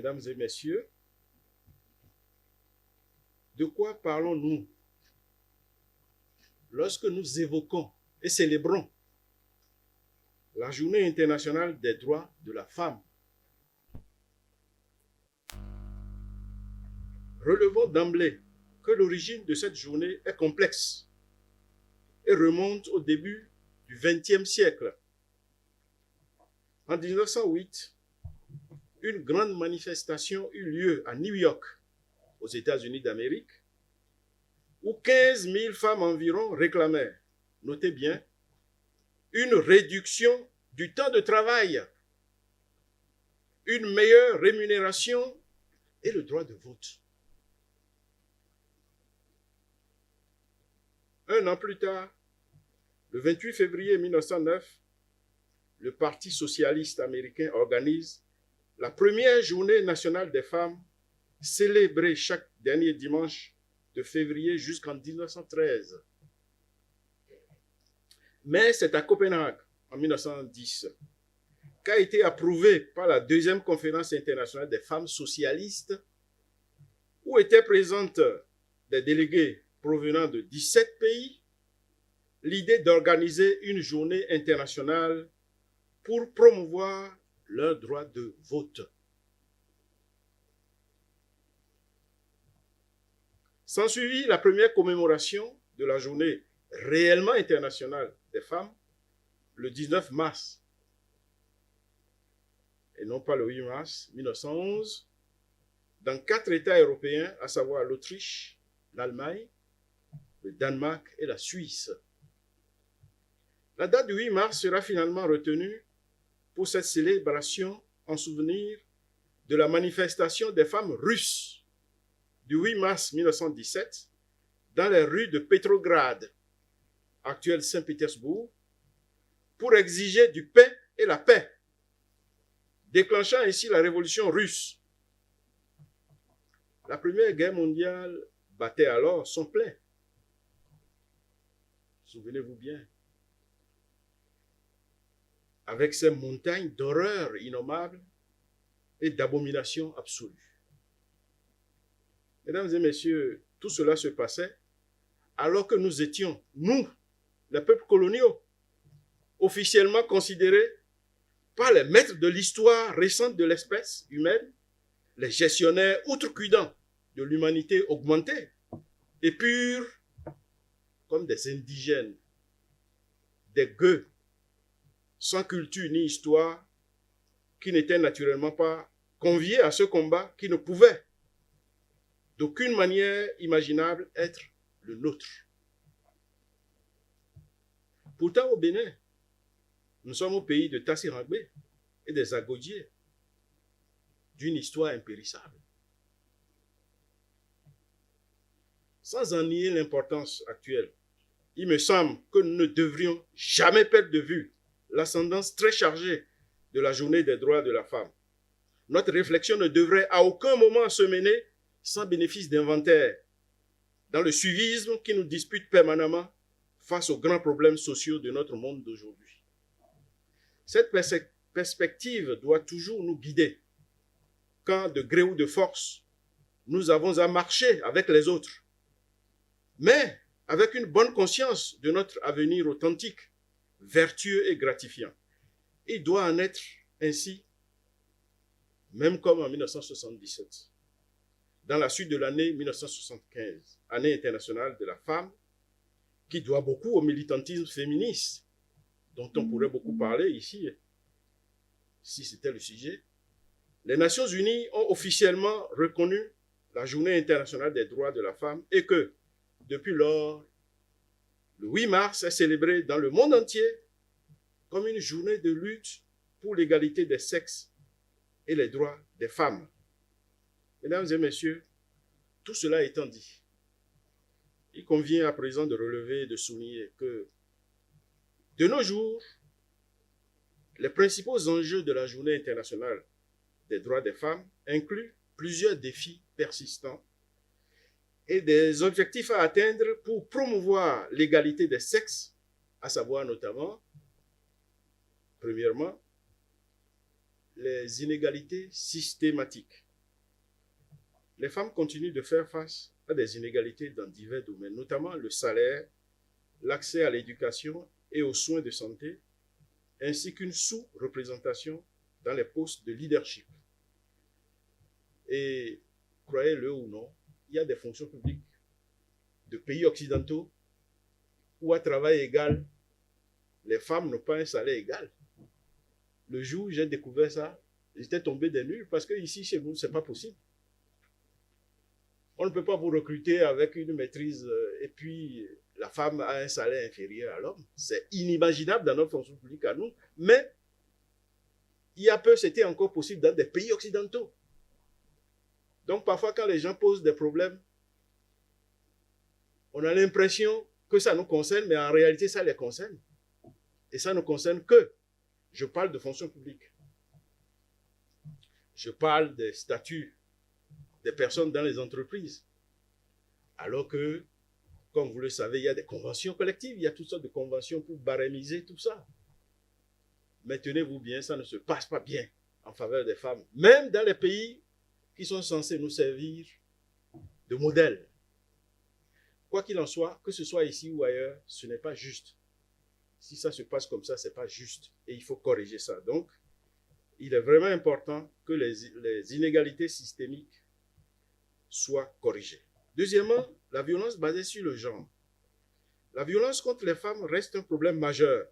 Mesdames et messieurs, de quoi parlons-nous lorsque nous évoquons et célébrons la Journée internationale des droits de la femme? Relevons d'emblée que l'origine de cette journée est complexe et remonte au début du XXe siècle. En 1908, une grande manifestation eut lieu à New York, aux États-Unis d'Amérique, où 15 000 femmes environ réclamaient, notez bien, une réduction du temps de travail, une meilleure rémunération et le droit de vote. Un an plus tard, le 28 février 1909, le Parti socialiste américain organise la première journée nationale des femmes, célébrée chaque dernier dimanche de février jusqu'en 1913. Mais c'est à Copenhague, en 1910, qu'a été approuvée par la deuxième conférence internationale des femmes socialistes, où étaient présentes des délégués provenant de 17 pays, l'idée d'organiser une journée internationale pour promouvoir leur droit de vote. S'ensuivit la première commémoration de la journée réellement internationale des femmes, le 19 mars, et non pas le 8 mars 1911, dans 4 États européens, à savoir l'Autriche, l'Allemagne, le Danemark et la Suisse. La date du 8 mars sera finalement retenue pour cette célébration en souvenir de la manifestation des femmes russes du 8 mars 1917 dans les rues de Petrograd, actuel Saint-Pétersbourg, pour exiger du pain et la paix, déclenchant ainsi la révolution russe. La Première Guerre mondiale battait alors son plein. Souvenez-vous bien. Avec ses montagnes d'horreurs innommables et d'abominations absolues. Mesdames et messieurs, tout cela se passait alors que nous étions, nous, les peuples coloniaux, officiellement considérés par les maîtres de l'histoire récente de l'espèce humaine, les gestionnaires outrecuidants de l'humanité augmentée et pure, comme des indigènes, des gueux, sans culture ni histoire, qui n'étaient naturellement pas conviés à ce combat, qui ne pouvaient d'aucune manière imaginable être le nôtre. Pourtant, au Bénin, nous sommes au pays de Tassirangbe et des Agodiers, d'une histoire impérissable. Sans en nier l'importance actuelle, il me semble que nous ne devrions jamais perdre de vue l'ascendance très chargée de la journée des droits de la femme. Notre réflexion ne devrait à aucun moment se mener sans bénéfice d'inventaire, dans le suivisme qui nous dispute permanemment face aux grands problèmes sociaux de notre monde d'aujourd'hui. Cette perspective doit toujours nous guider, quand de gré ou de force, nous avons à marcher avec les autres, mais avec une bonne conscience de notre avenir authentique, vertueux et gratifiant. Il doit en être ainsi, même comme en 1977, dans la suite de l'année 1975, année internationale de la femme, qui doit beaucoup au militantisme féministe, dont on pourrait beaucoup parler ici, si c'était le sujet. Les Nations Unies ont officiellement reconnu la Journée internationale des droits de la femme et que, depuis lors, le 8 mars est célébré dans le monde entier comme une journée de lutte pour l'égalité des sexes et les droits des femmes. Mesdames et messieurs, tout cela étant dit, il convient à présent de relever et de souligner que, de nos jours, les principaux enjeux de la Journée internationale des droits des femmes incluent plusieurs défis persistants et des objectifs à atteindre pour promouvoir l'égalité des sexes, à savoir notamment, premièrement, les inégalités systématiques les femmes continuent de faire face à des inégalités dans divers domaines, notamment le salaire, l'accès à l'éducation et aux soins de santé, ainsi qu'une sous-représentation dans les postes de leadership. Et croyez-le ou non, il y a des fonctions publiques de pays occidentaux où à travail égal, les femmes n'ont pas un salaire égal. Le jour où j'ai découvert ça, j'étais tombé des nues parce que ici, chez vous, ce n'est pas possible. On ne peut pas vous recruter avec une maîtrise et puis la femme a un salaire inférieur à l'homme. C'est inimaginable dans notre fonction publique à nous, mais il y a peu, c'était encore possible dans des pays occidentaux. Donc parfois, quand les gens posent des problèmes, on a l'impression que ça nous concerne, mais en réalité, ça les concerne. Et ça ne concerne que, je parle de fonction publique. Je parle des statuts des personnes dans les entreprises. Alors que, comme vous le savez, il y a des conventions collectives, il y a toutes sortes de conventions pour barémiser tout ça. Mais tenez-vous bien, ça ne se passe pas bien en faveur des femmes, même dans les pays qui sont censés nous servir de modèle. Quoi qu'il en soit, que ce soit ici ou ailleurs, ce n'est pas juste. Si ça se passe comme ça, ce n'est pas juste. Et il faut corriger ça. Donc, il est vraiment important que les inégalités systémiques soient corrigées. Deuxièmement, la violence basée sur le genre. La violence contre les femmes reste un problème majeur,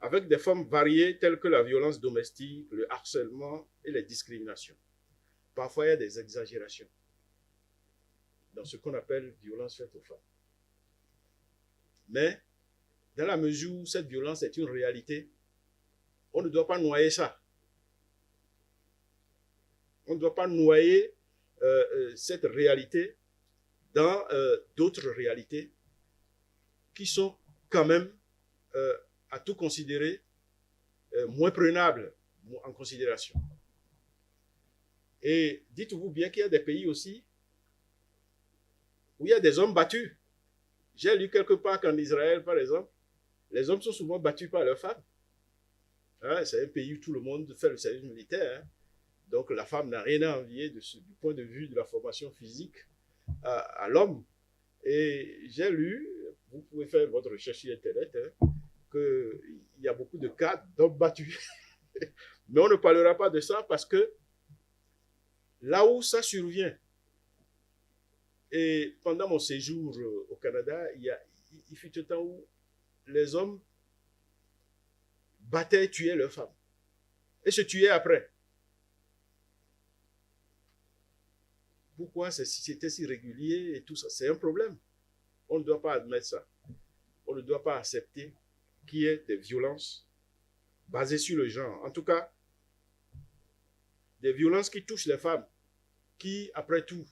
avec des formes variées telles que la violence domestique, le harcèlement et les discriminations. Parfois, il y a des exagérations dans ce qu'on appelle violence faite aux femmes. Mais, dans la mesure où cette violence est une réalité, on ne doit pas noyer ça. On ne doit pas noyer cette réalité dans d'autres réalités qui sont quand même à tout considérer moins prenables en considération. Et dites-vous bien qu'il y a des pays aussi où il y a des hommes battus. J'ai lu quelque part qu'en Israël, par exemple, les hommes sont souvent battus par leurs femmes. Hein, c'est un pays où tout le monde fait le service militaire. Hein. Donc la femme n'a rien à envier du point de vue de la formation physique à l'homme. Et j'ai lu, vous pouvez faire votre recherche sur Internet, hein, qu'il y a beaucoup de cas d'hommes battus. Mais on ne parlera pas de ça parce que là où ça survient, et pendant mon séjour au Canada, il fut un temps où les hommes battaient et tuaient leurs femmes. Et se tuaient après. Pourquoi c'était si régulier et tout ça? C'est un problème. On ne doit pas admettre ça. On ne doit pas accepter qu'il y ait des violences basées sur le genre. En tout cas, des violences qui touchent les femmes, qui, après tout,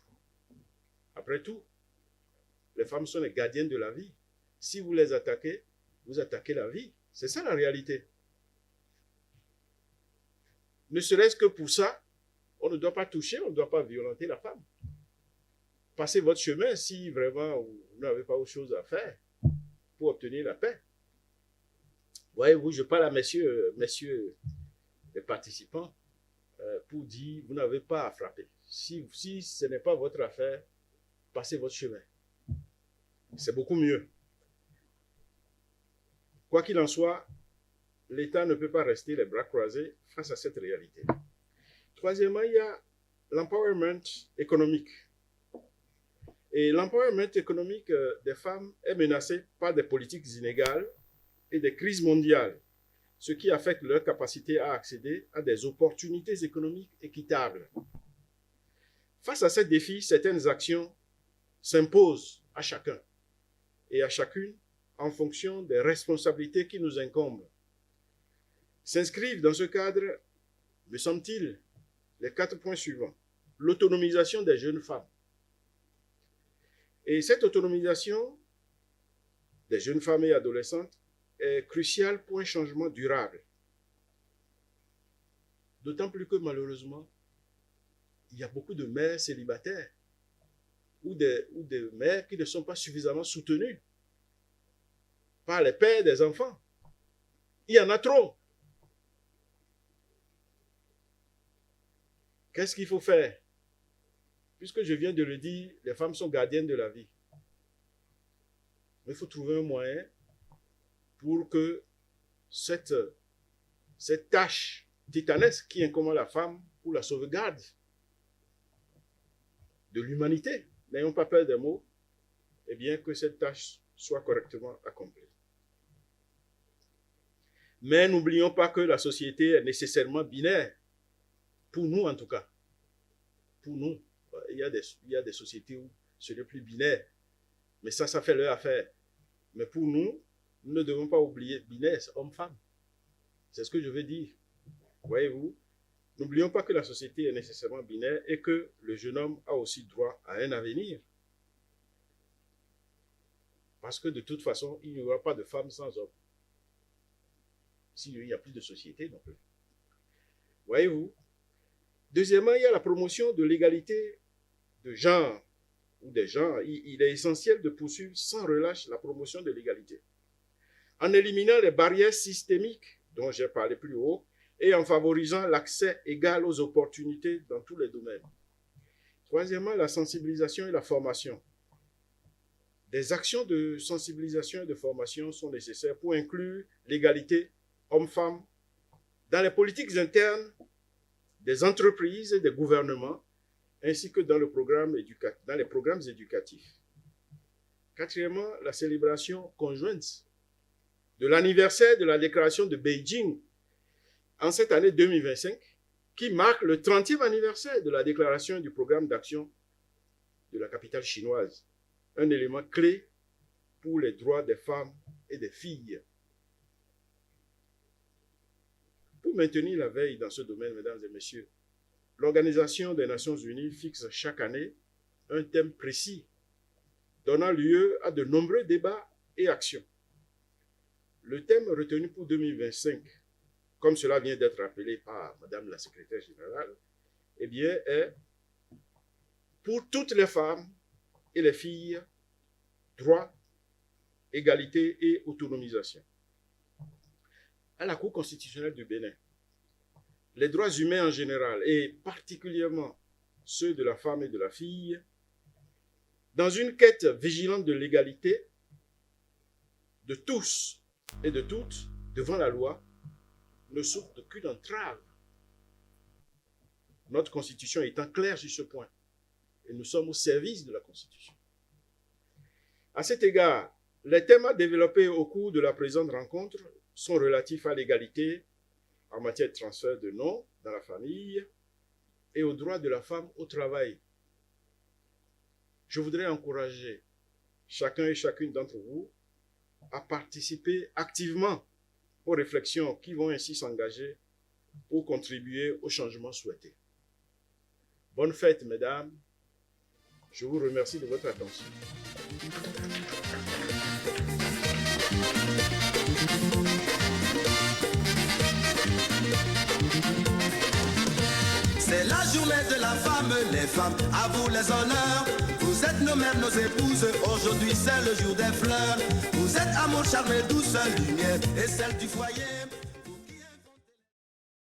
les femmes sont les gardiennes de la vie. Si vous les attaquez, vous attaquez la vie. C'est ça la réalité. Ne serait-ce que pour ça, on ne doit pas toucher, on ne doit pas violenter la femme. Passez votre chemin si vraiment vous n'avez pas autre chose à faire pour obtenir la paix. Voyez-vous, je parle à messieurs les participants pour dire, vous n'avez pas à frapper. Si ce n'est pas votre affaire, passez votre chemin. C'est beaucoup mieux. Quoi qu'il en soit, l'État ne peut pas rester les bras croisés face à cette réalité. Troisièmement, il y a l'empowerment économique. Et l'empowerment économique des femmes est menacé par des politiques inégales et des crises mondiales, ce qui affecte leur capacité à accéder à des opportunités économiques équitables. Face à ces défis, certaines actions s'imposent à chacun et à chacune en fonction des responsabilités qui nous incombent. S'inscrivent dans ce cadre, me semble-t-il, les 4 points suivants. L'autonomisation des jeunes femmes. Et cette autonomisation des jeunes femmes et adolescentes est cruciale pour un changement durable. D'autant plus que malheureusement, il y a beaucoup de mères célibataires ou des mères qui ne sont pas suffisamment soutenues par les pères des enfants. Il y en a trop. Qu'est-ce qu'il faut faire? puisque je viens de le dire, les femmes sont gardiennes de la vie. Mais il faut trouver un moyen pour que cette tâche titanesque qui incommode à la femme pour la sauvegarde de l'humanité, n'ayons pas peur des mots, eh bien que cette tâche soit correctement accomplie. Mais n'oublions pas que la société est nécessairement binaire, pour nous en tout cas. Pour nous, il y a des sociétés où ce n'est plus binaire, mais ça fait leur affaire. Mais pour nous, nous ne devons pas oublier binaire, homme-femme. C'est ce que je veux dire. Voyez-vous, n'oublions pas que la société est nécessairement binaire et que le jeune homme a aussi droit à un avenir. Parce que de toute façon, il n'y aura pas de femme sans homme. S'il n'y a plus de société non plus. Voyez-vous. Deuxièmement, il y a la promotion de l'égalité de genre ou des genres. Il est essentiel de poursuivre sans relâche la promotion de l'égalité. En éliminant les barrières systémiques dont j'ai parlé plus haut et en favorisant l'accès égal aux opportunités dans tous les domaines. Troisièmement, la sensibilisation et la formation. Des actions de sensibilisation et de formation sont nécessaires pour inclure l'égalité hommes-femmes dans les politiques internes des entreprises et des gouvernements, ainsi que dans les programmes éducatifs. Quatrièmement, la célébration conjointe de l'anniversaire de la déclaration de Beijing en cette année 2025, qui marque le 30e anniversaire de la déclaration du programme d'action de la capitale chinoise, un élément clé pour les droits des femmes et des filles. Pour maintenir la veille dans ce domaine, mesdames et messieurs, l'Organisation des Nations Unies fixe chaque année un thème précis, donnant lieu à de nombreux débats et actions. Le thème retenu pour 2025, comme cela vient d'être rappelé par Madame la secrétaire générale, eh bien, est pour toutes les femmes et les filles, droit, égalité et autonomisation. À la Cour constitutionnelle du Bénin, les droits humains en général, et particulièrement ceux de la femme et de la fille, dans une quête vigilante de l'égalité de tous et de toutes devant la loi, ne souffrent d'aucune entrave. Notre Constitution étant claire sur ce point, et nous sommes au service de la Constitution. À cet égard, les thèmes à développer au cours de la présente rencontre sont relatifs à l'égalité en matière de transfert de noms dans la famille et aux droits de la femme au travail. Je voudrais encourager chacun et chacune d'entre vous à participer activement aux réflexions qui vont ainsi s'engager pour contribuer au changement souhaité. Bonne fête, mesdames. Je vous remercie de votre attention. C'est la journée de la femme, les femmes, à vous les honneurs. Vous êtes nos mères, nos épouses, aujourd'hui c'est le jour des fleurs. Vous êtes amour, charme et douce lumière, et celle du foyer.